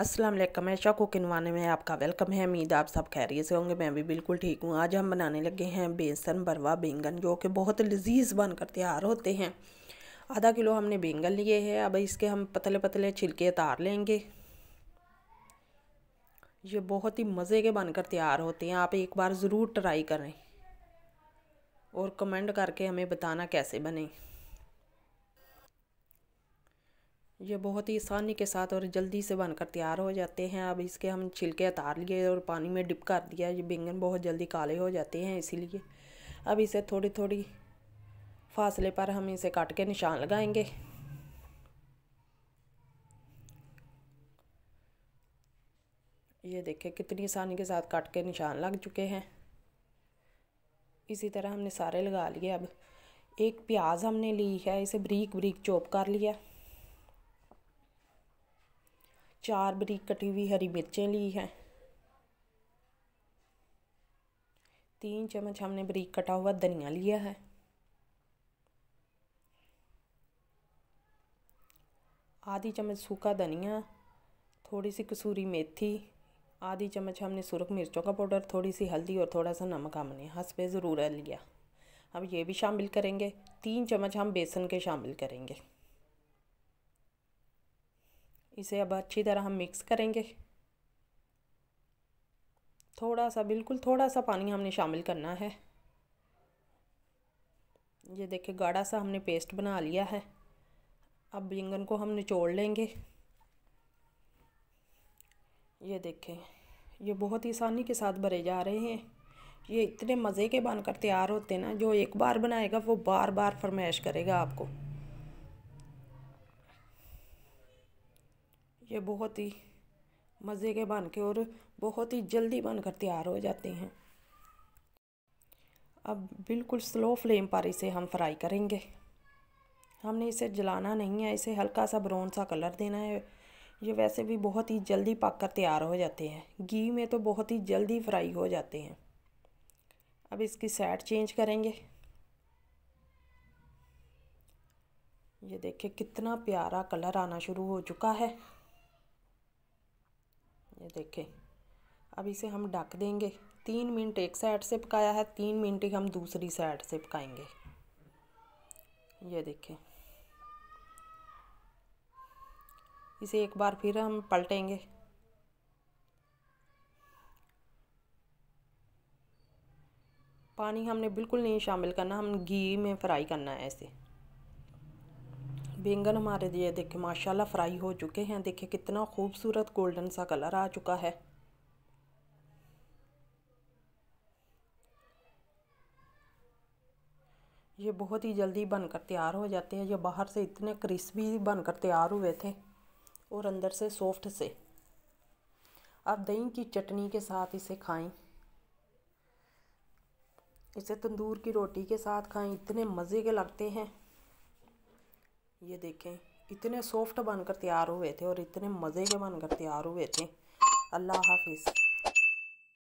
अस्सलाम वालेकुम। ऐशा कुकिंग वाले में आपका वेलकम है। उम्मीद आप सब खैरियत से होंगे। मैं भी बिल्कुल ठीक हूँ। आज हम बनाने लगे हैं बेसन भरवा बैंगन, जो कि बहुत लजीज बनकर तैयार होते हैं। आधा किलो हमने बैंगन लिए हैं। अब इसके हम पतले पतले छिलके उतार लेंगे। ये बहुत ही मज़े के बनकर तैयार होते हैं। आप एक बार ज़रूर ट्राई करें और कमेंट करके हमें बताना कैसे बने। ये बहुत ही आसानी के साथ और जल्दी से बनकर तैयार हो जाते हैं। अब इसके हम छिलके उतार लिए और पानी में डिप कर दिया। ये बैंगन बहुत जल्दी काले हो जाते हैं, इसीलिए अब इसे थोड़ी थोड़ी फासले पर हम इसे काट के निशान लगाएंगे। ये देखिए कितनी आसानी के साथ काट के निशान लग चुके हैं। इसी तरह हमने सारे लगा लिए। अब एक प्याज हमने ली है, इसे बारीक बारीक चॉप कर लिया। 4 बारीक कटी हुई हरी मिर्चें ली हैं। 3 चम्मच हमने बारीक कटा हुआ धनिया लिया है। आधी चम्मच सूखा धनिया, थोड़ी सी कसूरी मेथी, आधी चम्मच हमने सुरख मिर्चों का पाउडर, थोड़ी सी हल्दी और थोड़ा सा नमक हमने हस्बे ज़रूरत लिया। अब ये भी शामिल करेंगे। 3 चम्मच हम बेसन के शामिल करेंगे। इसे अब अच्छी तरह हम मिक्स करेंगे। थोड़ा सा, बिल्कुल थोड़ा सा पानी हमने शामिल करना है। ये देखिए गाढ़ा सा हमने पेस्ट बना लिया है। अब बैंगन को हम निचोड़ लेंगे। ये देखें, ये बहुत ही आसानी के साथ भरे जा रहे हैं। ये इतने मज़े के बनकर तैयार होते हैं ना, जो एक बार बनाएगा वो बार बार फरमाइश करेगा आपको। ये बहुत ही मज़े के बन के और बहुत ही जल्दी बनकर तैयार हो जाते हैं। अब बिल्कुल स्लो फ्लेम पर इसे हम फ्राई करेंगे। हमने इसे जलाना नहीं है, इसे हल्का सा ब्राउन सा कलर देना है। ये वैसे भी बहुत ही जल्दी पक कर तैयार हो जाते हैं। घी में तो बहुत ही जल्दी फ्राई हो जाते हैं। अब इसकी साइड चेंज करेंगे। ये देखिए कितना प्यारा कलर आना शुरू हो चुका है। ये देखें, अब इसे हम ढक देंगे। 3 मिनट एक साइड से पकाया है, 3 मिनट ही हम दूसरी साइड से पकाएंगे। ये देखें, इसे एक बार फिर हम पलटेंगे। पानी हमने बिल्कुल नहीं शामिल करना, हम घी में फ्राई करना है ऐसे। बैंगन हमारे ये देखिए माशाल्लाह फ्राई हो चुके हैं। देखिए कितना खूबसूरत गोल्डन सा कलर आ चुका है। ये बहुत ही जल्दी बनकर तैयार हो जाते हैं। ये बाहर से इतने क्रिस्पी बनकर तैयार हुए थे और अंदर से सॉफ्ट से। अब दही की चटनी के साथ इसे खाएं। इसे तंदूर की रोटी के साथ खाएं, इतने मज़े के लगते हैं। ये देखें इतने सॉफ्ट बनकर तैयार हुए थे और इतने मज़े के बनकर तैयार हुए थे। अल्लाह हाफिज़।